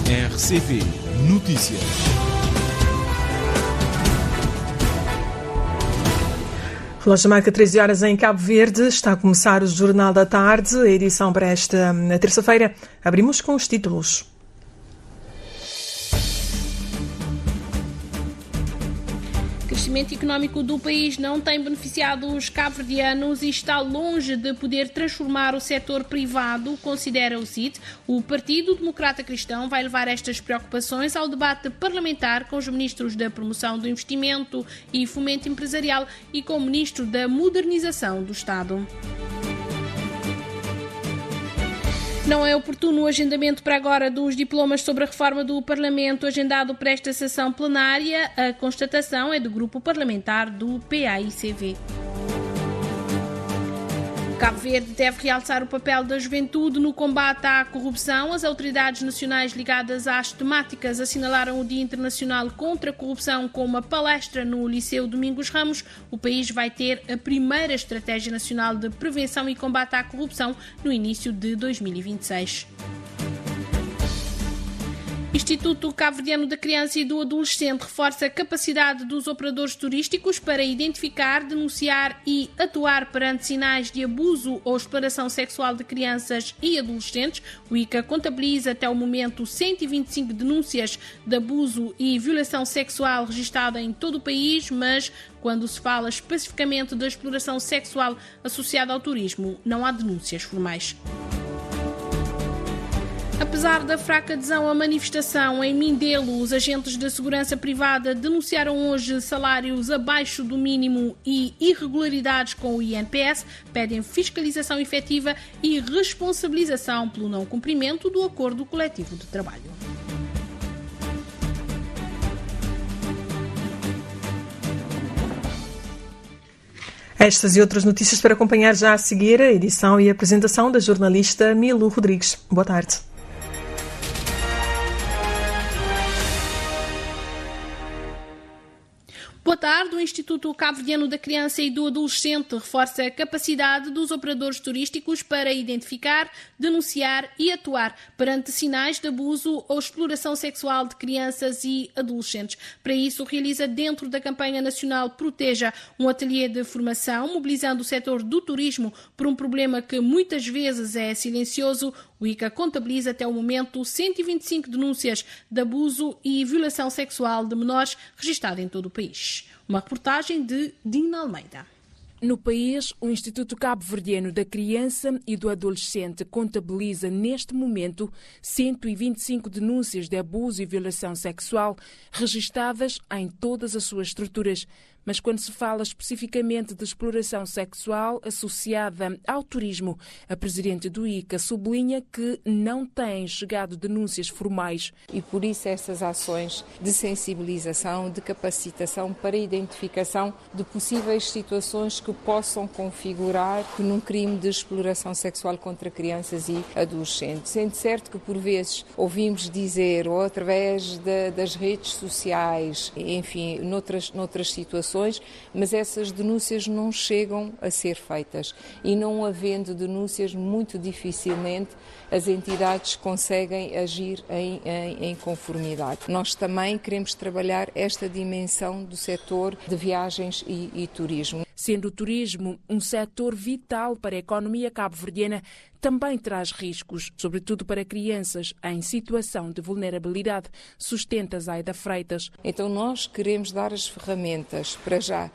RCP Notícias. Relógio marca 13 horas em Cabo Verde. Está a começar o Jornal da Tarde. A edição para esta terça-feira. Abrimos com os títulos. O crescimento económico do país não tem beneficiado os cabo-verdianos e está longe de poder transformar o setor privado, considera o CIT. O Partido Democrata Cristão vai levar estas preocupações ao debate parlamentar com os ministros da Promoção do Investimento e Fomento Empresarial e com o ministro da Modernização do Estado. Não é oportuno o agendamento para agora dos diplomas sobre a reforma do Parlamento agendado para esta sessão plenária. A constatação é do grupo parlamentar do PAICV. Cabo Verde deve realçar o papel da juventude no combate à corrupção. As autoridades nacionais ligadas às temáticas assinalaram o Dia Internacional contra a Corrupção com uma palestra no Liceu Domingos Ramos. O país vai ter a primeira Estratégia Nacional de Prevenção e Combate à Corrupção no início de 2026. Instituto Cabo-Verdiano da Criança e do Adolescente reforça a capacidade dos operadores turísticos para identificar, denunciar e atuar perante sinais de abuso ou exploração sexual de crianças e adolescentes. O ICA contabiliza até o momento 125 denúncias de abuso e violação sexual registada em todo o país, mas quando se fala especificamente da exploração sexual associada ao turismo, não há denúncias formais. Apesar da fraca adesão à manifestação em Mindelo, os agentes da segurança privada denunciaram hoje salários abaixo do mínimo e irregularidades com o INPS, pedem fiscalização efetiva e responsabilização pelo não cumprimento do acordo coletivo de trabalho. Estas e outras notícias para acompanhar já a seguir, a edição e a apresentação da jornalista Milu Rodrigues. Boa tarde. Boa tarde. O Instituto Cabo-Verdiano da Criança e do Adolescente reforça a capacidade dos operadores turísticos para identificar, denunciar e atuar perante sinais de abuso ou exploração sexual de crianças e adolescentes. Para isso, realiza dentro da campanha nacional Proteja um ateliê de formação, mobilizando o setor do turismo por um problema que muitas vezes é silencioso. O ICA contabiliza até o momento 125 denúncias de abuso e violação sexual de menores registada em todo o país. Uma reportagem de Dina Almeida. No país, o Instituto Cabo-Verdiano da Criança e do Adolescente contabiliza neste momento 125 denúncias de abuso e violação sexual registadas em todas as suas estruturas. Mas quando se fala especificamente de exploração sexual associada ao turismo, a presidente do ICA sublinha que não têm chegado denúncias formais. E por isso essas ações de sensibilização, de capacitação para a identificação de possíveis situações que possam configurar num crime de exploração sexual contra crianças e adolescentes. Sendo certo que por vezes ouvimos dizer, ou através das redes sociais, enfim, noutras situações, mas essas denúncias não chegam a ser feitas e não havendo denúncias, muito dificilmente as entidades conseguem agir em conformidade. Nós também queremos trabalhar esta dimensão do setor de viagens e turismo. Sendo o turismo um setor vital para a economia cabo-verdiana, também traz riscos, sobretudo para crianças em situação de vulnerabilidade, sustenta Zaida Freitas. Então nós queremos dar as ferramentas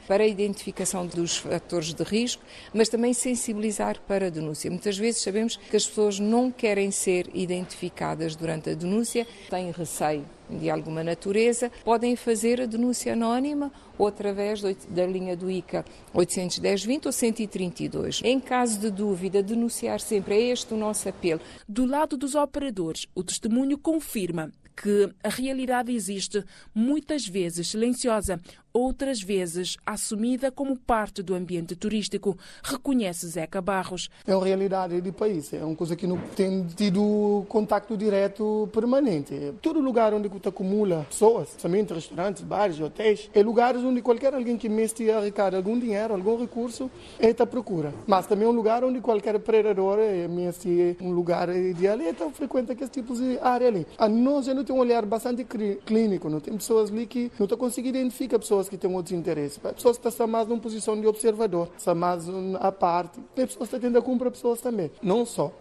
para a identificação dos fatores de risco, mas também sensibilizar para a denúncia. Muitas vezes sabemos que as pessoas não querem ser identificadas durante a denúncia, têm receio de alguma natureza, podem fazer a denúncia anónima ou através da linha do ICA 810-20 ou 132. Em caso de dúvida, denunciar sempre, é este o nosso apelo. Do lado dos operadores, o testemunho confirma que a realidade existe, muitas vezes silenciosa. outras vezes assumida como parte do ambiente turístico, reconhece Zeca Barros. É uma realidade do país, é uma coisa que não tem tido contacto direto permanente. Todo lugar onde se acumula pessoas, somente restaurantes, bares, hotéis, é lugares onde qualquer alguém que mexe a arrecada algum dinheiro, algum recurso, está à procura. Mas também é um lugar onde qualquer predador mexe um lugar ideal e frequenta aqueles tipos de área ali. Nós já não temos um olhar bastante clínico, não tem pessoas ali que não estão conseguindo identificar pessoas que têm outros interesses. Pessoas que estão mais numa posição de observador, estão mais à parte. Tem pessoas que estão tendo a comprar pessoas também. Não só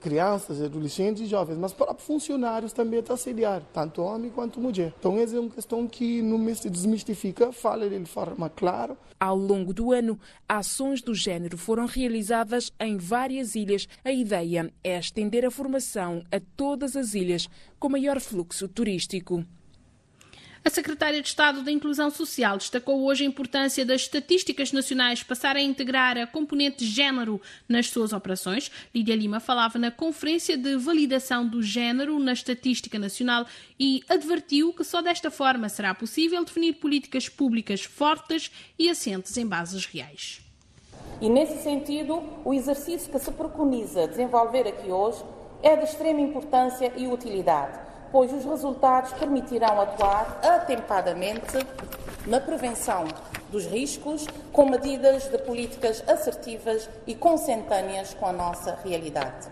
crianças, adolescentes e jovens, mas próprios funcionários também estão a assediar, tanto homem quanto mulher. Então essa é uma questão que não se desmistifica, fala de forma clara. Ao longo do ano, ações do género foram realizadas em várias ilhas. A ideia é estender a formação a todas as ilhas com maior fluxo turístico. A Secretária de Estado da Inclusão Social destacou hoje a importância das estatísticas nacionais passarem a integrar a componente género nas suas operações. Lídia Lima falava na Conferência de Validação do Género na Estatística Nacional e advertiu que só desta forma será possível definir políticas públicas fortes e assentes em bases reais. E, nesse sentido, o exercício que se preconiza desenvolver aqui hoje é de extrema importância e utilidade, pois os resultados permitirão atuar atempadamente na prevenção dos riscos com medidas de políticas assertivas e consentâneas com a nossa realidade.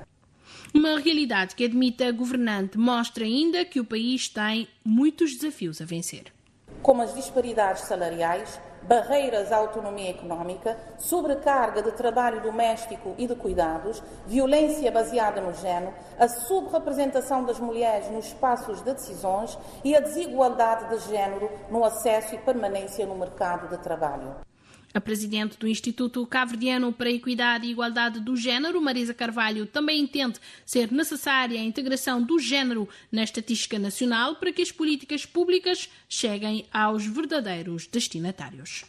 Uma realidade que, admite a governante, mostra ainda que o país tem muitos desafios a vencer. Como as disparidades salariais, barreiras à autonomia económica, sobrecarga de trabalho doméstico e de cuidados, violência baseada no género, a subrepresentação das mulheres nos espaços de decisões e a desigualdade de género no acesso e permanência no mercado de trabalho. A presidente do Instituto Cabo-Verdiano para a Equidade e Igualdade do Género, Marisa Carvalho, também entende ser necessária a integração do género na estatística nacional para que as políticas públicas cheguem aos verdadeiros destinatários.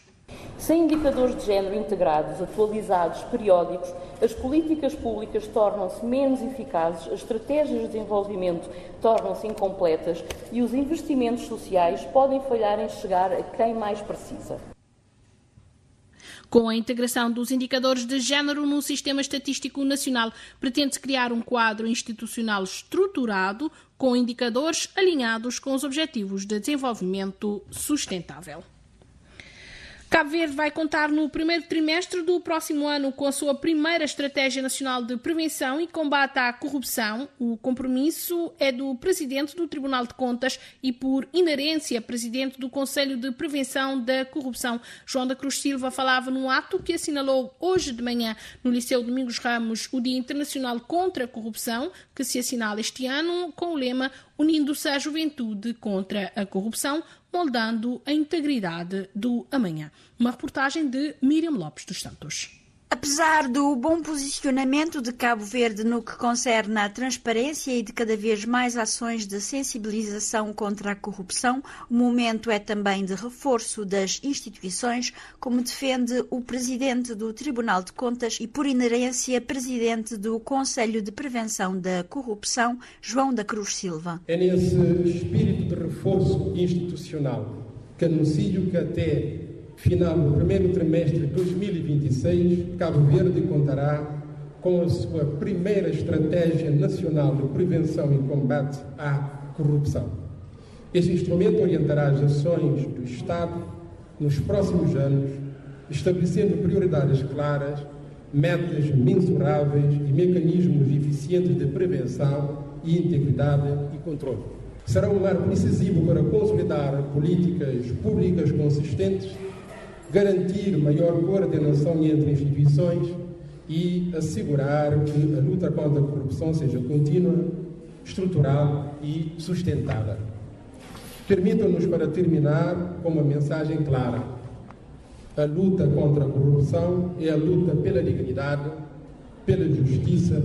Sem indicadores de género integrados, atualizados, periódicos, as políticas públicas tornam-se menos eficazes, as estratégias de desenvolvimento tornam-se incompletas e os investimentos sociais podem falhar em chegar a quem mais precisa. Com a integração dos indicadores de género no Sistema Estatístico Nacional, pretende-se criar um quadro institucional estruturado com indicadores alinhados com os Objetivos de Desenvolvimento Sustentável. Cabo Verde vai contar no primeiro trimestre do próximo ano com a sua primeira Estratégia Nacional de Prevenção e Combate à Corrupção. O compromisso é do Presidente do Tribunal de Contas e, por inerência, Presidente do Conselho de Prevenção da Corrupção. João da Cruz Silva falava num ato que assinalou hoje de manhã no Liceu Domingos Ramos o Dia Internacional contra a Corrupção, que se assinala este ano com o lema Unindo-se à Juventude contra a Corrupção, moldando a integridade do amanhã. Uma reportagem de Miriam Lopes dos Santos. Apesar do bom posicionamento de Cabo Verde no que concerne à transparência e de cada vez mais ações de sensibilização contra a corrupção, o momento é também de reforço das instituições, como defende o Presidente do Tribunal de Contas e, por inerência, Presidente do Conselho de Prevenção da Corrupção, João da Cruz Silva. É nesse espírito de reforço institucional que anuncio que até final do primeiro trimestre de 2026, Cabo Verde contará com a sua primeira Estratégia Nacional de Prevenção e Combate à Corrupção. Este instrumento orientará as ações do Estado nos próximos anos, estabelecendo prioridades claras, metas mensuráveis e mecanismos eficientes de prevenção e integridade e controle. Será um marco decisivo para consolidar políticas públicas consistentes, garantir maior coordenação entre instituições e assegurar que a luta contra a corrupção seja contínua, estrutural e sustentada. Permitam-nos, para terminar, com uma mensagem clara. A luta contra a corrupção é a luta pela dignidade, pela justiça,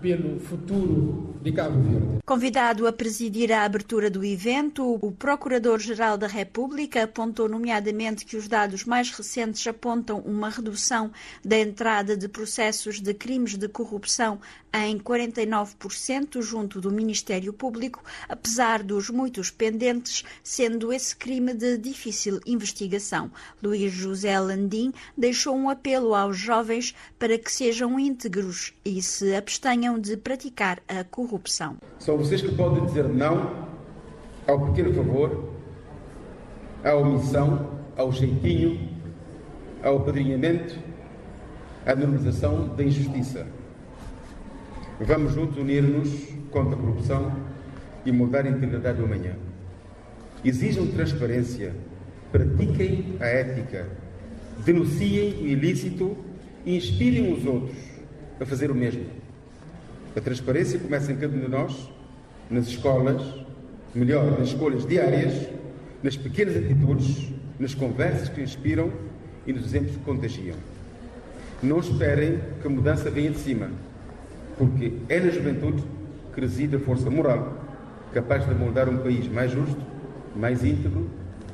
pelo futuro de Cabo Verde. Convidado a presidir a abertura do evento, o Procurador-Geral da República apontou nomeadamente que os dados mais recentes apontam uma redução da entrada de processos de crimes de corrupção em 49% junto do Ministério Público, apesar dos muitos pendentes, sendo esse crime de difícil investigação. Luís José Landim deixou um apelo aos jovens para que sejam íntegros e se abstenham de praticar a corrupção. São vocês que podem dizer não ao pequeno favor, à omissão, ao jeitinho, ao apadrinhamento, à normalização da injustiça. Vamos juntos unir-nos contra a corrupção e mudar a integridade do amanhã. Exijam transparência, pratiquem a ética, denunciem o ilícito e inspirem os outros a fazer o mesmo. A transparência começa em cada um de nós, nas escolas, melhor, nas escolhas diárias, nas pequenas atitudes, nas conversas que inspiram e nos exemplos que contagiam. Não esperem que a mudança venha de cima, porque é na juventude que reside a força moral capaz de moldar um país mais justo, mais íntegro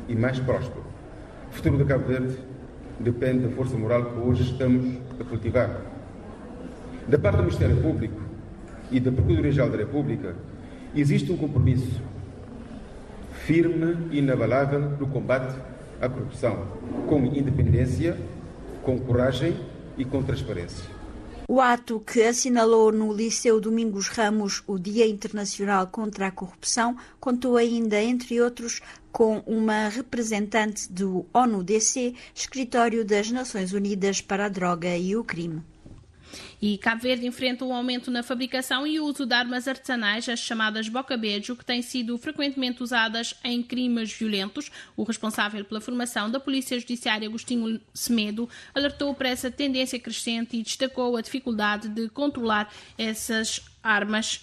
e mais próspero. O futuro de Cabo Verde depende da força moral que hoje estamos a cultivar. Da parte do Ministério Público e da Procuradoria-Geral da República, existe um compromisso firme e inabalável no combate à corrupção, com independência, com coragem e com transparência. O ato que assinalou no Liceu Domingos Ramos o Dia Internacional contra a Corrupção contou ainda, entre outros, com uma representante do ONU-DC, Escritório das Nações Unidas para a Droga e o Crime. E Cabo Verde enfrenta um aumento na fabricação e uso de armas artesanais, as chamadas boca-beijo, que têm sido frequentemente usadas em crimes violentos. O responsável pela formação da Polícia Judiciária, Agostinho Semedo, alertou para essa tendência crescente e destacou a dificuldade de controlar essas armas.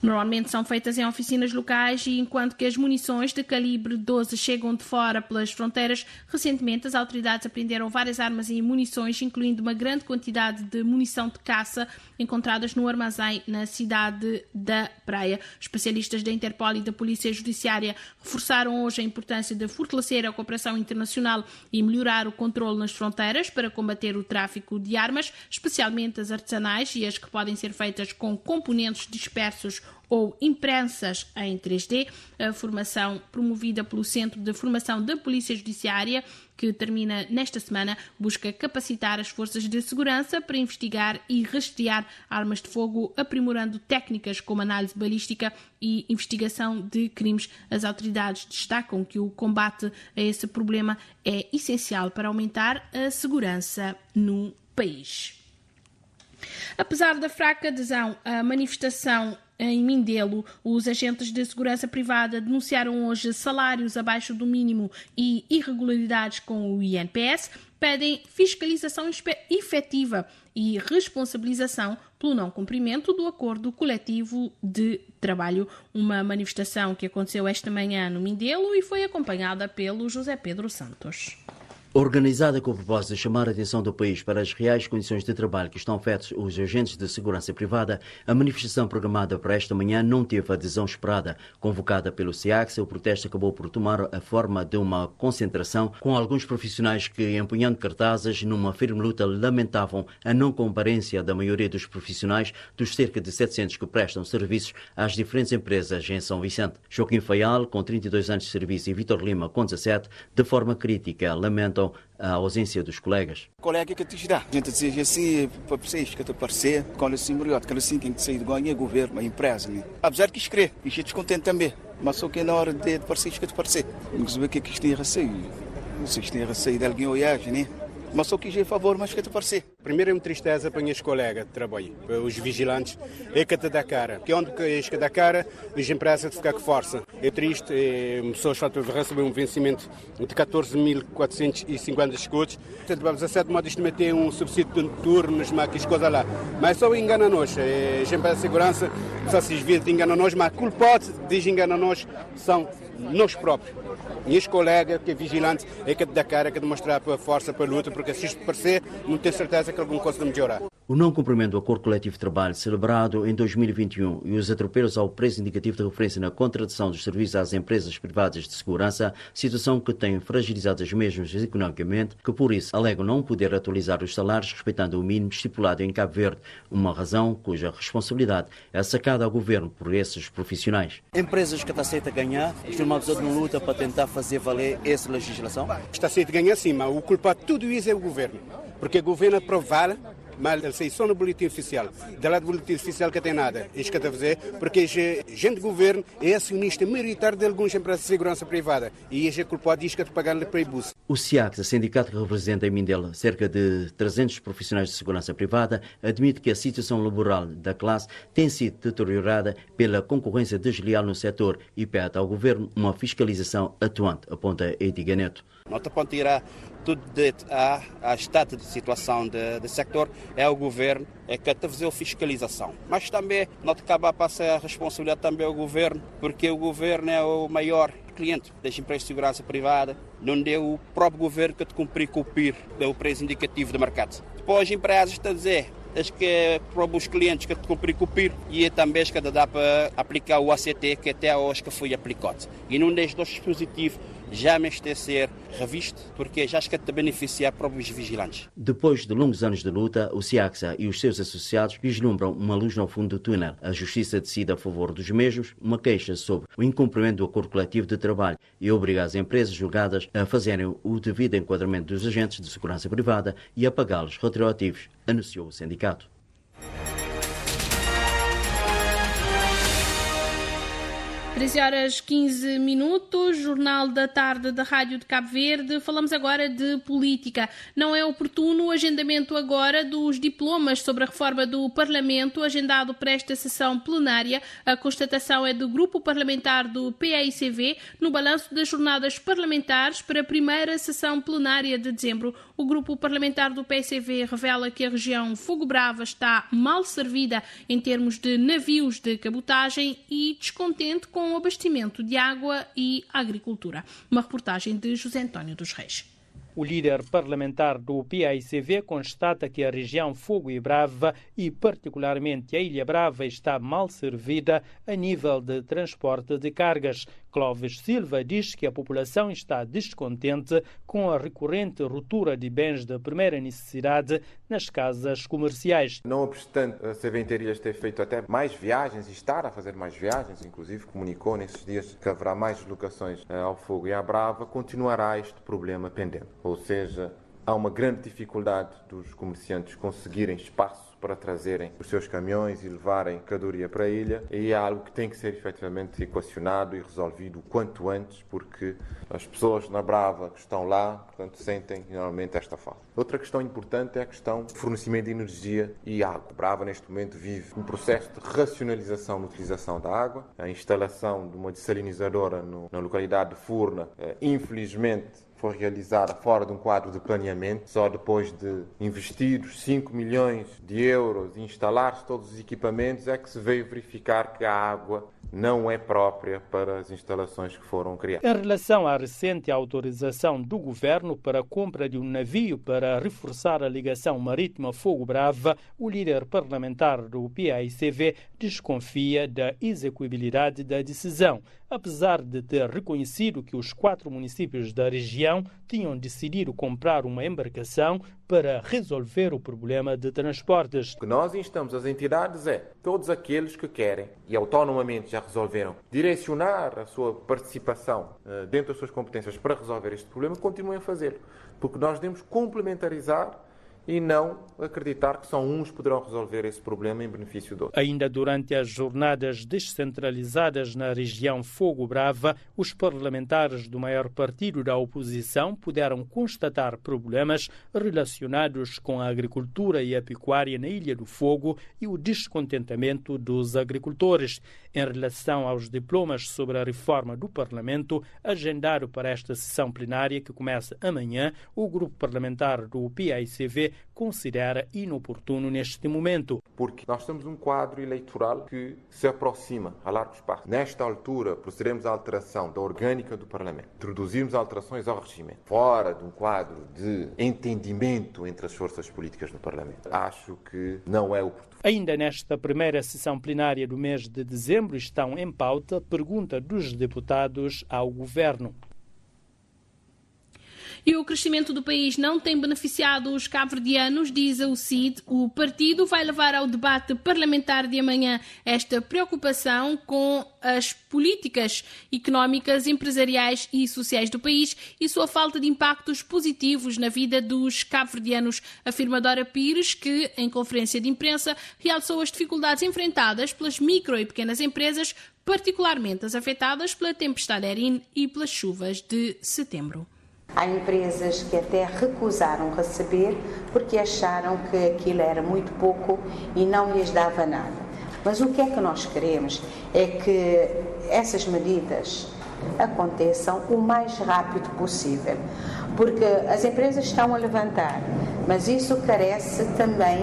Normalmente são feitas em oficinas locais e enquanto que as munições de calibre 12 chegam de fora pelas fronteiras, recentemente as autoridades apreenderam várias armas e munições, incluindo uma grande quantidade de munição de caça encontradas no armazém na cidade da Praia. Especialistas da Interpol e da Polícia Judiciária reforçaram hoje a importância de fortalecer a cooperação internacional e melhorar o controle nas fronteiras para combater o tráfico de armas, especialmente as artesanais e as que podem ser feitas com componentes dispersos ou imprensas em 3D. A formação promovida pelo Centro de Formação da Polícia Judiciária, que termina nesta semana, busca capacitar as forças de segurança para investigar e rastrear armas de fogo, aprimorando técnicas como análise balística e investigação de crimes. As autoridades destacam que o combate a esse problema é essencial para aumentar a segurança no país. Apesar da fraca adesão à manifestação em Mindelo, os agentes de segurança privada denunciaram hoje salários abaixo do mínimo e irregularidades com o INPS, pedem fiscalização efetiva e responsabilização pelo não cumprimento do acordo coletivo de trabalho. Uma manifestação que aconteceu esta manhã no Mindelo e foi acompanhada pelo José Pedro Santos. Organizada com o propósito de chamar a atenção do país para as reais condições de trabalho que estão afetos os agentes de segurança privada, a manifestação programada para esta manhã não teve a adesão esperada. Convocada pelo SEACS, o protesto acabou por tomar a forma de uma concentração, com alguns profissionais que, empunhando cartazes, numa firme luta, lamentavam a não comparência da maioria dos profissionais dos cerca de 700 que prestam serviços às diferentes empresas em São Vicente. Joaquim Faial, com 32 anos de serviço, e Vítor Lima, com 17, de forma crítica, lamentam a ausência dos colegas. Colega que te dá, a gente diz assim, para vocês que te parecer, quando assim, melhor, que assim tem que sair de ganho, governo, a empresa, né? Apesar de que escrever, e gente contente também, mas só que na hora de parecer, que te parecer, não saber o que é que isto tem receio, vocês têm receio de alguém olhar, né? Mas só quis a favor, mas que te parecer. Primeiro é uma tristeza para os colegas de trabalho, para os vigilantes, é que te dá cara. Que onde que é que dá cara, as empresas de ficar com força. É triste, pessoas recebem um vencimento de 14.450 escudos. Vamos a certo modo isto meter um subsídio de turnos, mas coisa lá. Mas só engana-nos, as empresas de segurança, só se desvia de engana-nos, mas culpados de engana-nos são nós próprios. Meus colegas, que é vigilante, é que te dá cara, que demonstrar a força para a luta, porque se isto parecer, não tenho certeza que alguma coisa vai melhorar. O não cumprimento do acordo coletivo de trabalho celebrado em 2021 e os atropelos ao preço indicativo de referência na contratação dos serviços às empresas privadas de segurança, situação que tem fragilizado as mesmas economicamente, que por isso alegam não poder atualizar os salários respeitando o mínimo estipulado em Cabo Verde, uma razão cuja responsabilidade é sacada ao governo por esses profissionais. Empresas que está aceita ganhar, estão uma pessoa não luta para tentar fazer valer essa legislação? Está aceita ganhar sim, mas o culpado de tudo isso é o governo, porque o governo aprova mas ele sai só no boletim oficial. Do lado do boletim oficial que tem nada. Isto que está a fazer, porque a gente do governo é acionista maioritário de algumas empresas de segurança privada. E é culpado disso que está pagando para o IBUS. O SIACSA, sindicato que representa em Mindelo cerca de 300 profissionais de segurança privada, admite que a situação laboral da classe tem sido deteriorada pela concorrência desleal no setor e pede ao governo uma fiscalização atuante, aponta Edgar Neto. Não te pode tirar tudo a estado de situação do sector, é o governo, é que está a fazer a fiscalização. Mas também não te acaba a passar a responsabilidade também ao governo, porque o governo é o maior cliente das empresas de segurança privada, não deu o próprio governo que te cumprir com o preço indicativo do mercado. Depois as empresas estão a dizer, acho que é para os clientes que te cumprir com o PIR e também acho que dá para aplicar o ACT que até hoje que foi aplicado. E num destes dois dispositivos já me está a ser revisto, porque já está a beneficiar próprios vigilantes. Depois de longos anos de luta, o SIACSA e os seus associados vislumbram uma luz no fundo do túnel. A Justiça decide a favor dos mesmos uma queixa sobre o incumprimento do acordo coletivo de trabalho e obriga as empresas julgadas a fazerem o devido enquadramento dos agentes de segurança privada e a pagá-los retroativos, anunciou o sindicato. 13h15, Jornal da Tarde da Rádio de Cabo Verde. Falamos agora de política. Não é oportuno o agendamento agora dos diplomas sobre a reforma do Parlamento, agendado para esta sessão plenária. A constatação é do Grupo Parlamentar do PAICV no balanço das jornadas parlamentares para a primeira sessão plenária de dezembro. O Grupo Parlamentar do PAICV revela que a região Fogo Brava está mal servida em termos de navios de cabotagem e descontente com o abastecimento de água e agricultura. Uma reportagem de José António dos Reis. O líder parlamentar do PAICV constata que a região Fogo e Brava e particularmente a Ilha Brava está mal servida a nível de transporte de cargas. Clóvis Silva diz que a população está descontente com a recorrente ruptura de bens de primeira necessidade nas casas comerciais. Não obstante a Serventarias ter feito até mais viagens e estar a fazer mais viagens, inclusive comunicou nesses dias que haverá mais deslocações ao Fogo e à Brava, continuará este problema pendente. Ou seja, há uma grande dificuldade dos comerciantes conseguirem espaço para trazerem os seus caminhões e levarem mercadoria para a ilha, e é algo que tem que ser efetivamente equacionado e resolvido o quanto antes, porque as pessoas na Brava que estão lá, portanto, sentem normalmente esta falta. Outra questão importante é a questão do fornecimento de energia e água. A Brava neste momento vive um processo de racionalização na utilização da água. A instalação de uma dessalinizadora na localidade de Furna, infelizmente, foi realizada fora de um quadro de planeamento. Só depois de investidos 5 milhões de euros e instalar-se todos os equipamentos é que se veio verificar que a água não é própria para as instalações que foram criadas. Em relação à recente autorização do governo para a compra de um navio para reforçar a ligação marítima Fogo Brava, o líder parlamentar do PAICV desconfia da execuibilidade da decisão, apesar de ter reconhecido que os 4 municípios da região tinham decidido comprar uma embarcação para resolver o problema de transportes. O que nós instamos as entidades é, todos aqueles que querem, e autonomamente já resolveram, direcionar a sua participação dentro das suas competências para resolver este problema, continuem a fazê-lo, porque nós devemos complementarizar e não acreditar que só uns poderão resolver esse problema em benefício do outro. Ainda durante as jornadas descentralizadas na região Fogo Brava, os parlamentares do maior partido da oposição puderam constatar problemas relacionados com a agricultura e a pecuária na Ilha do Fogo e o descontentamento dos agricultores. Em relação aos diplomas sobre a reforma do Parlamento, agendado para esta sessão plenária que começa amanhã, o grupo parlamentar do PAICV considera inoportuno neste momento. Porque nós temos um quadro eleitoral que se aproxima a largos passos. Nesta altura, procederemos à alteração da orgânica do Parlamento. Introduzimos alterações ao regimento. Fora de um quadro de entendimento entre as forças políticas no Parlamento. Acho que não é oportuno. Ainda nesta primeira sessão plenária do mês de dezembro estão em pauta pergunta dos deputados ao Governo. E o crescimento do país não tem beneficiado os cabo-verdianos, diz o CID. O partido vai levar ao debate parlamentar de amanhã esta preocupação com as políticas económicas, empresariais e sociais do país e sua falta de impactos positivos na vida dos cabo-verdianos, afirma Dora Pires, que, em conferência de imprensa, realçou as dificuldades enfrentadas pelas micro e pequenas empresas, particularmente as afetadas pela tempestade Erin e pelas chuvas de setembro. Há empresas que até recusaram receber porque acharam que aquilo era muito pouco e não lhes dava nada. Mas o que é que nós queremos é que essas medidas aconteçam o mais rápido possível, porque as empresas estão a levantar, mas isso carece também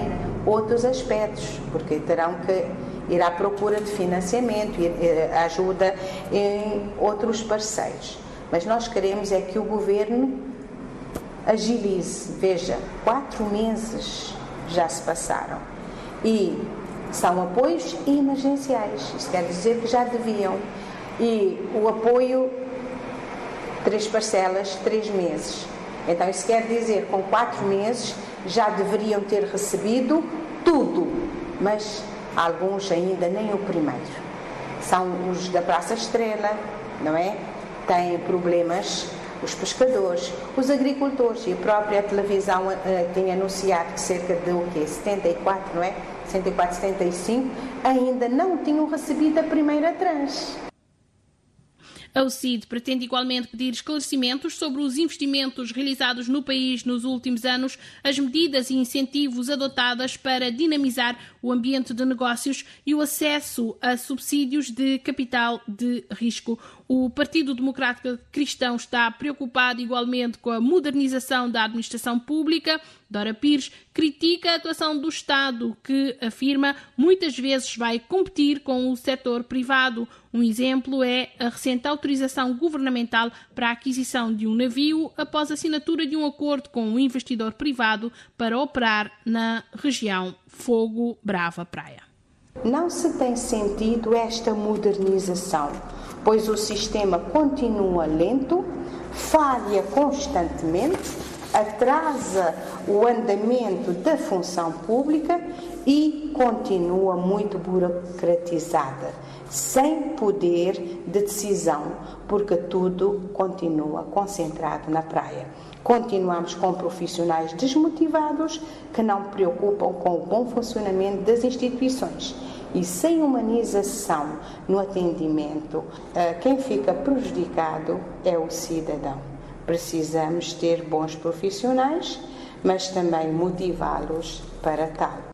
outros aspectos, porque terão que ir à procura de financiamento, ajuda em outros parceiros. Mas nós queremos é que o Governo agilize. Veja, 4 meses já se passaram e são apoios emergenciais. Isso quer dizer que já deviam. E o apoio, 3 parcelas, 3 meses. Então isso quer dizer que com 4 meses já deveriam ter recebido tudo, mas alguns ainda nem o primeiro. São os da Praça Estrela, não é? Têm problemas os pescadores, os agricultores, e a própria televisão tem anunciado que cerca de 74, não é? 74, 75, ainda não tinham recebido a primeira tranche. A UCID pretende igualmente pedir esclarecimentos sobre os investimentos realizados no país nos últimos anos, as medidas e incentivos adotadas para dinamizar o ambiente de negócios e o acesso a subsídios de capital de risco. O Partido Democrático Cristão está preocupado igualmente com a modernização da administração pública. Dora Pires critica a atuação do Estado, que afirma muitas vezes vai competir com o setor privado. Um exemplo é a recente autorização governamental para a aquisição de um navio após a assinatura de um acordo com um investidor privado para operar na região Fogo Brava Praia. Não se tem sentido esta modernização, pois o sistema continua lento, falha constantemente, atrasa o andamento da função pública e continua muito burocratizada, sem poder de decisão, porque tudo continua concentrado na praia. Continuamos com profissionais desmotivados que não preocupam com o bom funcionamento das instituições. E sem humanização no atendimento, quem fica prejudicado é o cidadão. Precisamos ter bons profissionais, mas também motivá-los para tal.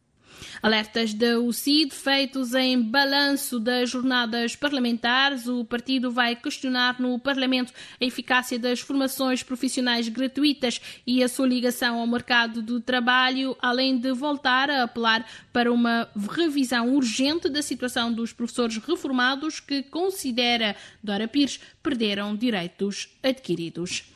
Alertas da UCID feitos em balanço das jornadas parlamentares. O partido vai questionar no Parlamento a eficácia das formações profissionais gratuitas e a sua ligação ao mercado do trabalho, além de voltar a apelar para uma revisão urgente da situação dos professores reformados que, considera Dora Pires, perderam direitos adquiridos.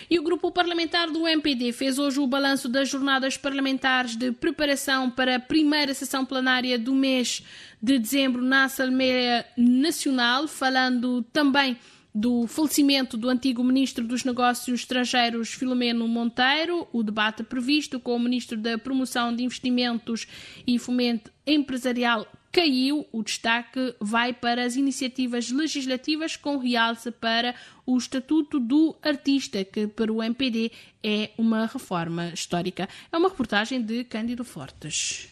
E o grupo parlamentar do MPD fez hoje o balanço das jornadas parlamentares de preparação para a primeira sessão plenária do mês de dezembro na Assembleia Nacional, falando também do falecimento do antigo Ministro dos Negócios Estrangeiros, Filomeno Monteiro, o debate previsto com o Ministro da Promoção de Investimentos e Fomento Empresarial caiu. O destaque vai para as iniciativas legislativas com realce para o Estatuto do Artista, que para o MPD é uma reforma histórica. É uma reportagem de Cândido Fortes.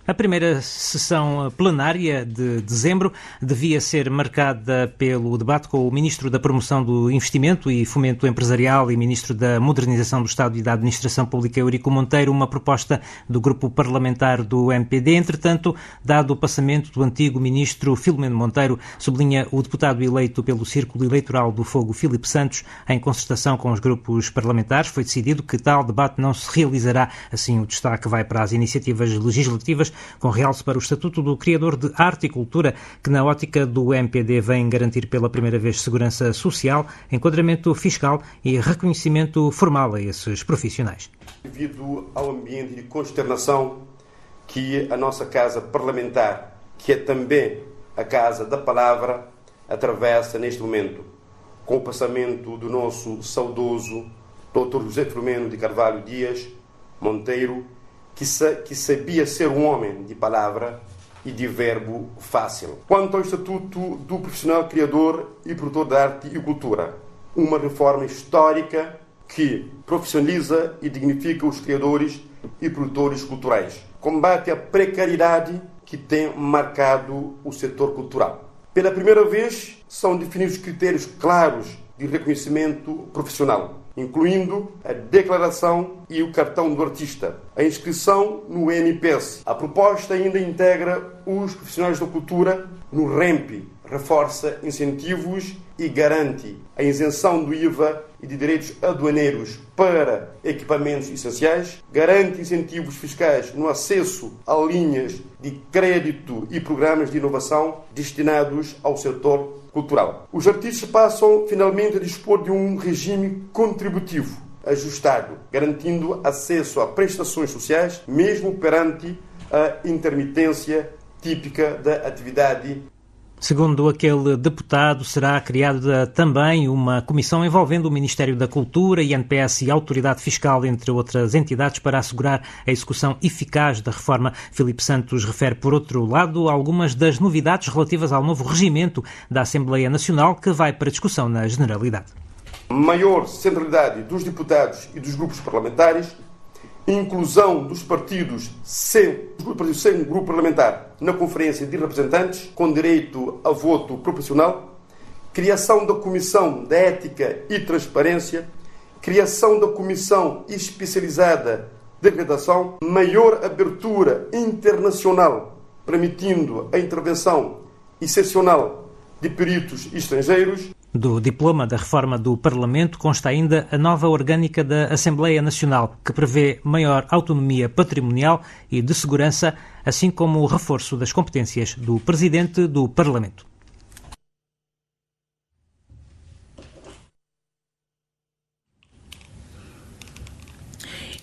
A primeira sessão plenária de dezembro devia ser marcada pelo debate com o Ministro da Promoção do Investimento e Fomento Empresarial e Ministro da Modernização do Estado e da Administração Pública, Eurico Monteiro, uma proposta do grupo parlamentar do MPD. Entretanto, dado o passamento do antigo Ministro Filomeno Monteiro, sublinha o deputado eleito pelo Círculo Eleitoral do Fogo, Filipe Santos, em concertação com os grupos parlamentares, foi decidido que tal debate não se realizará. Assim, o destaque vai para as iniciativas legislativas, com realce para o Estatuto do Criador de Arte e Cultura, que na ótica do MPD vem garantir pela primeira vez segurança social, enquadramento fiscal e reconhecimento formal a esses profissionais. Devido ao ambiente de consternação que a nossa Casa Parlamentar, que é também a Casa da Palavra, atravessa neste momento, com o passamento do nosso saudoso Dr. José Filomeno de Carvalho Dias Monteiro, que sabia ser um homem de palavra e de verbo fácil. Quanto ao Estatuto do Profissional Criador e Produtor de Arte e Cultura, uma reforma histórica que profissionaliza e dignifica os criadores e produtores culturais. Combate a precariedade que tem marcado o setor cultural. Pela primeira vez, são definidos critérios claros de reconhecimento profissional, incluindo a declaração e o cartão do artista, a inscrição no NPS. A proposta ainda integra os profissionais da cultura no REMP, reforça incentivos e garante a isenção do IVA e de direitos aduaneiros para equipamentos essenciais, garante incentivos fiscais no acesso a linhas de crédito e programas de inovação destinados ao setor cultural. Os artistas passam finalmente a dispor de um regime contributivo ajustado, garantindo acesso a prestações sociais, mesmo perante a intermitência típica da atividade. Segundo aquele deputado, será criada também uma comissão envolvendo o Ministério da Cultura, INPS e a Autoridade Fiscal, entre outras entidades, para assegurar a execução eficaz da reforma. Filipe Santos refere, por outro lado, algumas das novidades relativas ao novo regimento da Assembleia Nacional, que vai para discussão na Generalidade. Maior centralidade dos deputados e dos grupos parlamentares, inclusão dos partidos sem grupo parlamentar na Conferência de Representantes, com direito a voto proporcional, criação da Comissão de Ética e Transparência, criação da Comissão Especializada de Redação, maior abertura internacional, permitindo a intervenção excepcional de peritos estrangeiros. Do diploma da reforma do Parlamento consta ainda a nova orgânica da Assembleia Nacional, que prevê maior autonomia patrimonial e de segurança, assim como o reforço das competências do Presidente do Parlamento.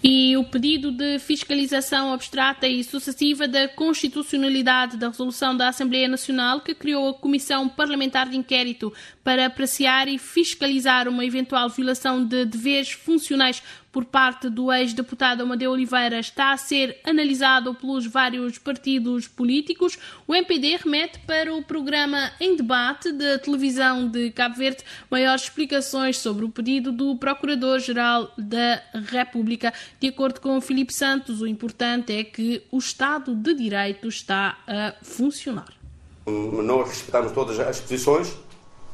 E o pedido de fiscalização abstrata e sucessiva da constitucionalidade da resolução da Assembleia Nacional, que criou a Comissão Parlamentar de Inquérito para apreciar e fiscalizar uma eventual violação de deveres funcionais por parte do ex-deputado Amadeu Oliveira, está a ser analisado pelos vários partidos políticos. O MPD remete para o programa Em Debate da televisão de Cabo Verde maiores explicações sobre o pedido do Procurador-Geral da República. De acordo com Filipe Santos, o importante é que o Estado de Direito está a funcionar. Nós respeitamos todas as posições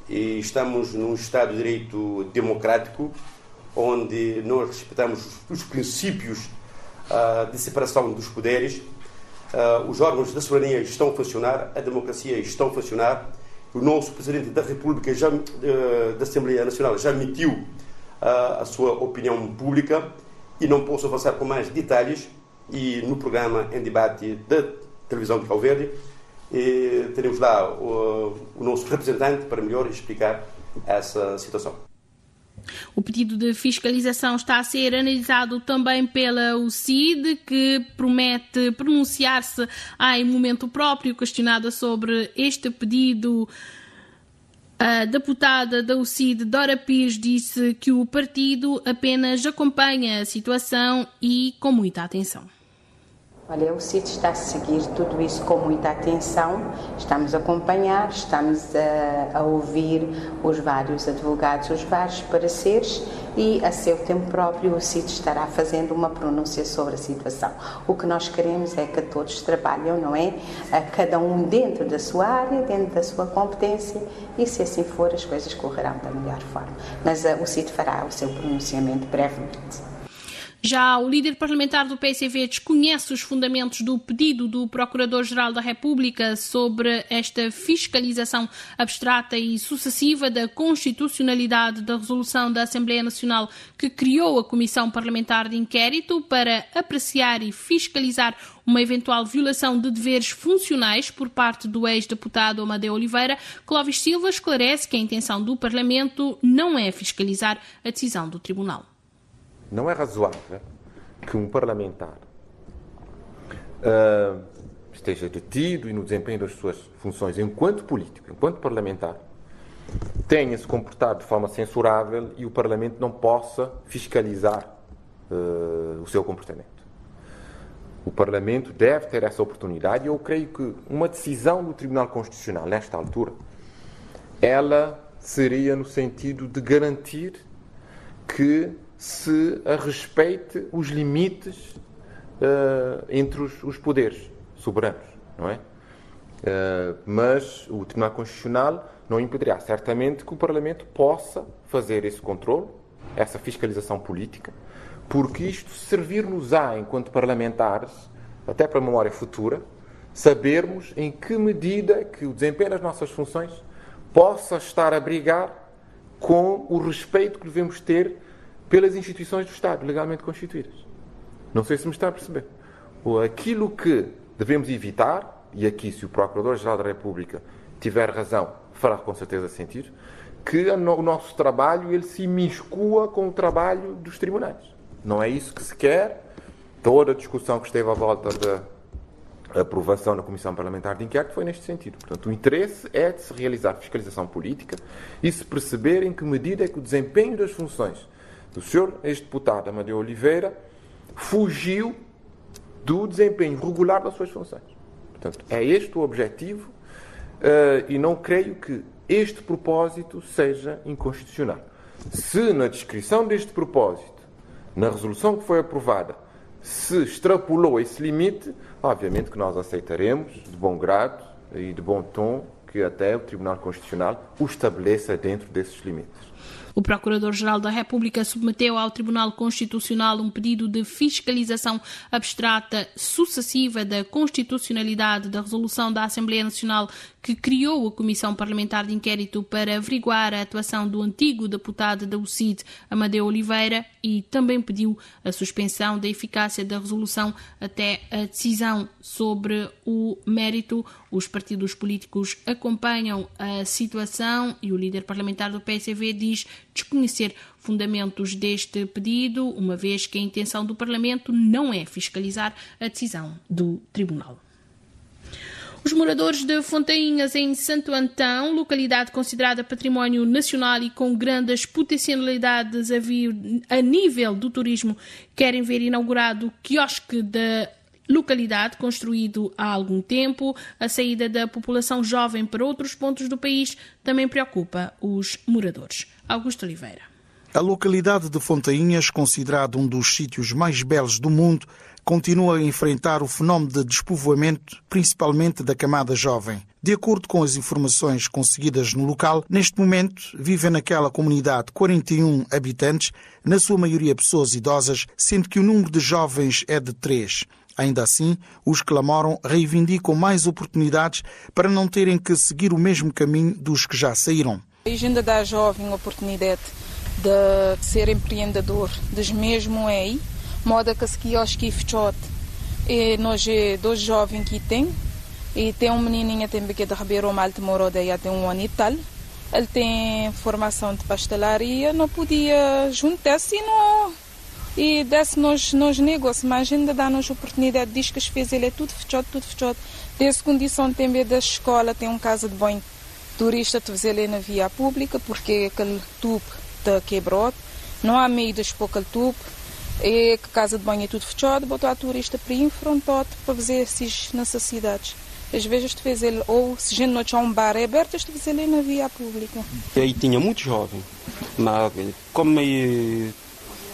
e estamos num Estado de Direito democrático, onde nós respeitamos os princípios de separação dos poderes. Os órgãos da soberania estão a funcionar, a democracia está a funcionar. O nosso Presidente da República, da Assembleia Nacional, já emitiu a sua opinião pública e não posso avançar com mais detalhes. E no programa Em Debate da televisão de Cabo Verde, teremos lá o nosso representante para melhor explicar essa situação. O pedido de fiscalização está a ser analisado também pela UCID, que promete pronunciar-se em momento próprio. Questionada sobre este pedido, a deputada da UCID, Dora Pires, disse que o partido apenas acompanha a situação e com muita atenção. Olha, o CID está a seguir tudo isso com muita atenção, estamos a acompanhar, estamos a ouvir os vários advogados, os vários pareceres e a seu tempo próprio o CID estará fazendo uma pronúncia sobre a situação. O que nós queremos é que todos trabalhem, não é? Cada um dentro da sua área, dentro da sua competência, e se assim for as coisas correrão da melhor forma. Mas o CID fará o seu pronunciamento brevemente. Já o líder parlamentar do PSV desconhece os fundamentos do pedido do Procurador-Geral da República sobre esta fiscalização abstrata e sucessiva da constitucionalidade da resolução da Assembleia Nacional que criou a Comissão Parlamentar de Inquérito para apreciar e fiscalizar uma eventual violação de deveres funcionais por parte do ex-deputado Amadeu Oliveira. Clóvis Silva esclarece que a intenção do Parlamento não é fiscalizar a decisão do Tribunal. Não é razoável que um parlamentar esteja detido e no desempenho das suas funções enquanto político, enquanto parlamentar, tenha se comportado de forma censurável e o Parlamento não possa fiscalizar o seu comportamento. O Parlamento deve ter essa oportunidade e eu creio que uma decisão do Tribunal Constitucional, nesta altura, ela seria no sentido de garantir que se respeite os limites entre os poderes soberanos, não é? Mas o Tribunal Constitucional não impedirá certamente que o Parlamento possa fazer esse controle, essa fiscalização política, porque isto servir-nos-á, enquanto parlamentares, até para a memória futura, sabermos em que medida que o desempenho das nossas funções possa estar a brigar com o respeito que devemos ter pelas instituições do Estado, legalmente constituídas. Não sei se me está a perceber. Aquilo que devemos evitar, e aqui se o Procurador-Geral da República tiver razão, fará com certeza sentido, que o nosso trabalho ele se imiscua com o trabalho dos tribunais. Não é isso que se quer. Toda a discussão que esteve à volta da aprovação na Comissão Parlamentar de Inquérito foi neste sentido. Portanto, o interesse é de se realizar fiscalização política e se perceber em que medida é que o desempenho das funções do Sr. ex-deputado Amadeu Oliveira fugiu do desempenho regular das suas funções. Portanto, é este o objetivo e não creio que este propósito seja inconstitucional. Se na descrição deste propósito, na resolução que foi aprovada, se extrapolou esse limite, obviamente que nós aceitaremos de bom grado e de bom tom que até o Tribunal Constitucional o estabeleça dentro desses limites. O Procurador-Geral da República submeteu ao Tribunal Constitucional um pedido de fiscalização abstrata sucessiva da constitucionalidade da resolução da Assembleia Nacional que criou a Comissão Parlamentar de Inquérito para averiguar a atuação do antigo deputado da UCID, Amadeu Oliveira, e também pediu a suspensão da eficácia da resolução até a decisão sobre o mérito. Os partidos políticos acompanham a situação e o líder parlamentar do PSV diz desconhecer fundamentos deste pedido, uma vez que a intenção do Parlamento não é fiscalizar a decisão do Tribunal. Os moradores de Fontainhas, em Santo Antão, localidade considerada património nacional e com grandes potencialidades a nível do turismo, querem ver inaugurado o quiosque da localidade, construído há algum tempo. A saída da população jovem para outros pontos do país também preocupa os moradores. Augusto Oliveira. A localidade de Fontainhas, considerada um dos sítios mais belos do mundo, continua a enfrentar o fenómeno de despovoamento, principalmente da camada jovem. De acordo com as informações conseguidas no local, neste momento vivem naquela comunidade 41 habitantes, na sua maioria pessoas idosas, sendo que o número de jovens é de 3. Ainda assim, os que lá moram reivindicam mais oportunidades para não terem que seguir o mesmo caminho dos que já saíram. A agenda dá à jovem a oportunidade de ser empreendedor, mesmo aí, moda que se quiosque fechou. E nós é 2 jovens que tem, e tem um menininho também que é de Ribeirão Alto, morou daí tem 1 ano e tal. Ele tem formação de pastelaria, não podia juntar-se e desse nos negócios, mas ainda dá-nos oportunidade, diz que as fez ele é tudo fechado. Tem essa condição também da escola, tem casa de banho turista, de fazer ele na via pública, porque aquele tubo está quebrado, não há meio de expor aquele tubo, e a casa de banho é tudo fechado, botou a turista para enfrentar para fazer essas necessidades. Às vezes tu vês ele, ou se a gente não tinha um bar aberto, tu vês ele na via pública. Aí tinha muitos jovens, mas como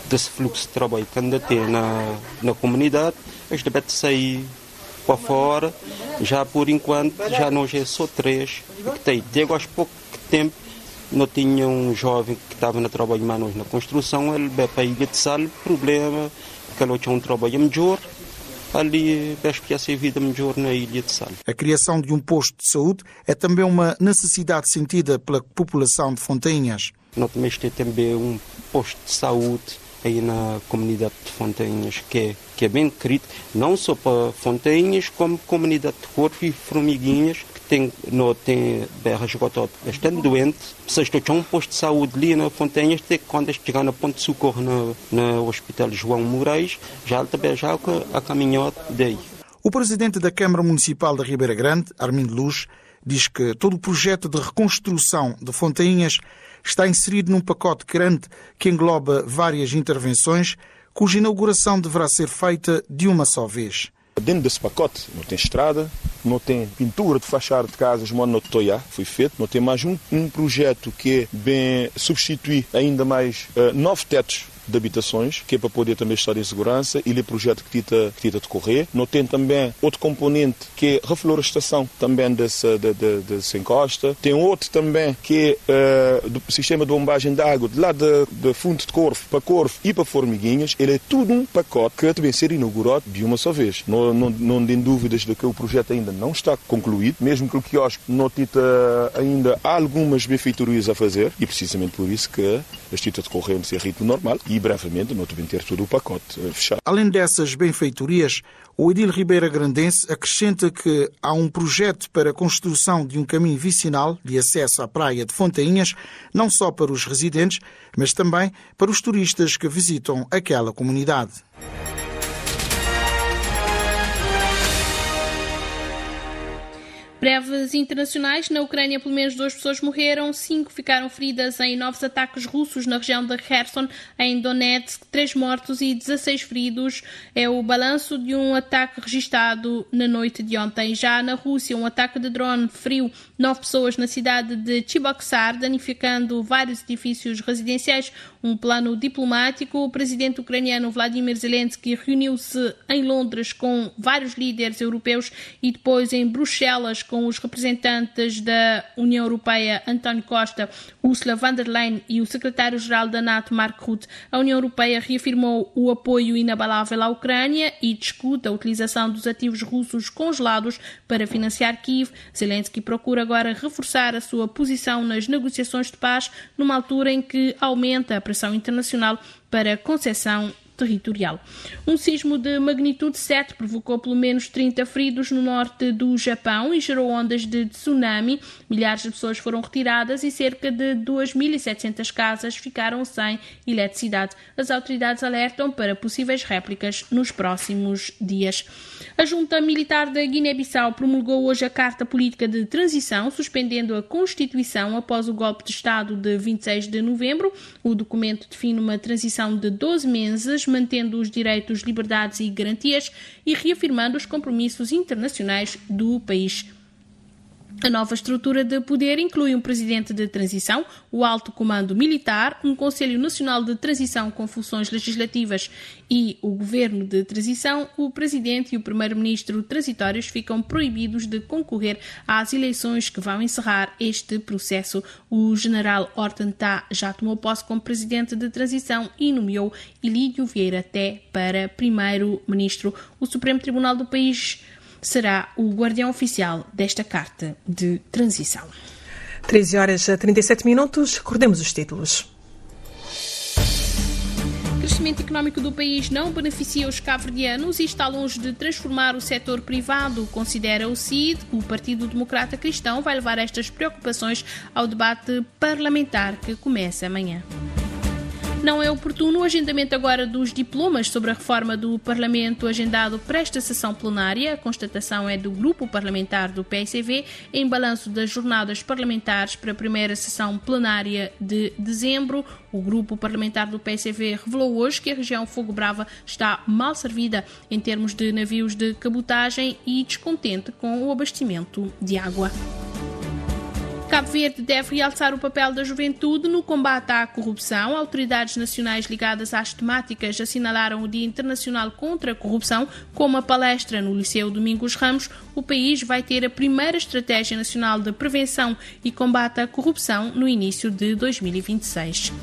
desse fluxo de trabalho que ainda tem na comunidade, eles devem sair para fora. Já por enquanto, já nós é só 3 que tem. Desde há pouco tempo, não tinha um jovem que estava no trabalho mais na construção, ele veio para a Ilha de Sal, problema que ele tinha um trabalho melhor. Ali vai ser vida melhor na Ilha de Sal. A criação de um posto de saúde é também uma necessidade sentida pela população de Fontainhas. Nós também um posto de saúde aí na comunidade de Fontainhas, que é bem querido, não só para Fontainhas, como comunidade de Corvo e Formiguinhas, que não tem berra esgotada bastante doente. Pessoas que têm um posto de saúde ali na Fontainhas, quando chegar no ponto de socorro no Hospital João Moraes, já também já a caminhar daí. O presidente da Câmara Municipal da Ribeira Grande, Armindo Luz, diz que todo o projeto de reconstrução de Fontainhas está inserido num pacote grande que engloba várias intervenções, cuja inauguração deverá ser feita de uma só vez. Dentro desse pacote não tem estrada, não tem pintura de fachada de casas, mas não foi feito. Não tem mais um projeto que é bem substituir ainda mais 9 tetos de habitações, que é para poder também estar em segurança. Ele é projeto que tenta decorrer. Não tem também outro componente que é reflorestação também dessa encosta. Tem outro também que é do sistema de bombagem de água de lá da fonte de Corvo para Corvo e para Formiguinhas. Ele é tudo um pacote que deve ser inaugurado de uma só vez. Não tem dúvidas de que o projeto ainda não está concluído, mesmo que o quiosque não tenha ainda algumas benfeitorias a fazer, e precisamente por isso que as tenta decorrer no seu ritmo normal e brevemente não devem ter todo o pacote fechado. Além dessas benfeitorias, o edil Ribeira Grandense acrescenta que há um projeto para a construção de um caminho vicinal de acesso à praia de Fontainhas, não só para os residentes, mas também para os turistas que visitam aquela comunidade. Breves internacionais. Na Ucrânia, pelo menos 2 pessoas morreram, 5 ficaram feridas em novos ataques russos na região de Kherson, em Donetsk, 3 mortos e 16 feridos. É o balanço de um ataque registado na noite de ontem. Já na Rússia, um ataque de drone feriu 9 pessoas na cidade de Cheboksar, danificando vários edifícios residenciais. Um plano diplomático. O presidente ucraniano Vladimir Zelensky reuniu-se em Londres com vários líderes europeus e depois em Bruxelas com os representantes da União Europeia, António Costa, Ursula von der Leyen e o secretário-geral da NATO, Mark Rutte. A União Europeia reafirmou o apoio inabalável à Ucrânia e discute a utilização dos ativos russos congelados para financiar Kiev. Zelensky procura agora reforçar a sua posição nas negociações de paz, numa altura em que aumenta a pressão internacional para concessão territorial. Um sismo de magnitude 7 provocou pelo menos 30 feridos no norte do Japão e gerou ondas de tsunami. Milhares de pessoas foram retiradas e cerca de 2.700 casas ficaram sem eletricidade. As autoridades alertam para possíveis réplicas nos próximos dias. A Junta Militar da Guiné-Bissau promulgou hoje a Carta Política de Transição, suspendendo a Constituição após o golpe de Estado de 26 de novembro. O documento define uma transição de 12 meses, mantendo os direitos, liberdades e garantias e reafirmando os compromissos internacionais do país. A nova estrutura de poder inclui um presidente de transição, o alto comando militar, um Conselho Nacional de Transição com funções legislativas e o governo de transição. O presidente e o primeiro-ministro transitórios ficam proibidos de concorrer às eleições que vão encerrar este processo. O general Hortan Tá já tomou posse como presidente de transição e nomeou Ilídio Vieira Té para primeiro-ministro. O Supremo Tribunal do país será o guardião oficial desta carta de transição. 13h37, recordemos os títulos. O crescimento económico do país não beneficia os cabo-verdianos e está longe de transformar o setor privado, considera o CID. O Partido Democrata Cristão vai levar estas preocupações ao debate parlamentar que começa amanhã. Não é oportuno o agendamento agora dos diplomas sobre a reforma do Parlamento agendado para esta sessão plenária. A constatação é do Grupo Parlamentar do PSV em balanço das jornadas parlamentares para a primeira sessão plenária de dezembro. O Grupo Parlamentar do PSV revelou hoje que a região Fogo Brava está mal servida em termos de navios de cabotagem e descontente com o abastecimento de água. Cabo Verde deve realçar o papel da juventude no combate à corrupção. Autoridades nacionais ligadas às temáticas assinalaram o Dia Internacional contra a Corrupção com uma palestra no Liceu Domingos Ramos. O país vai ter a primeira Estratégia Nacional de Prevenção e Combate à Corrupção no início de 2026.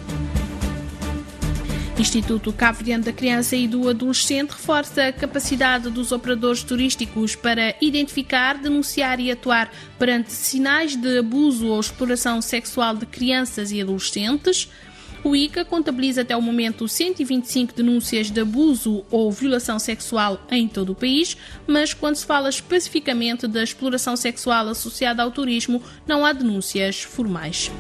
Instituto Cabo Verdeano da Criança e do Adolescente reforça a capacidade dos operadores turísticos para identificar, denunciar e atuar perante sinais de abuso ou exploração sexual de crianças e adolescentes. O ICA contabiliza até o momento 125 denúncias de abuso ou violação sexual em todo o país, mas quando se fala especificamente da exploração sexual associada ao turismo, não há denúncias formais.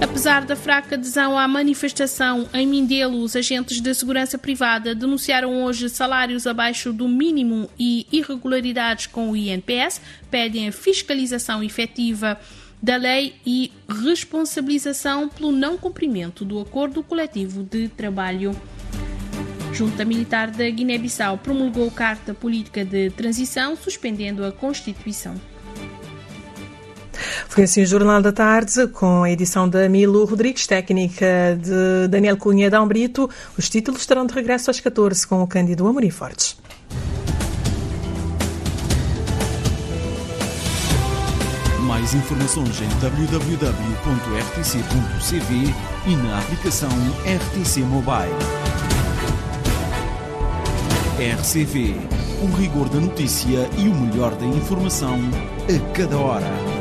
Apesar da fraca adesão à manifestação em Mindelo, os agentes de segurança privada denunciaram hoje salários abaixo do mínimo e irregularidades com o INPS, pedem a fiscalização efetiva da lei e responsabilização pelo não cumprimento do acordo coletivo de trabalho. Junta Militar da Guiné-Bissau promulgou carta política de transição, suspendendo a Constituição. Foi assim o Jornal da Tarde, com a edição da Milo Rodrigues, técnica de Daniel Cunha Dão Brito. Os títulos estarão de regresso às 14 com o Cândido Amorim Fortes. Mais informações em www.rtc.cv e na aplicação RTC Mobile. RCV, o rigor da notícia e o melhor da informação a cada hora.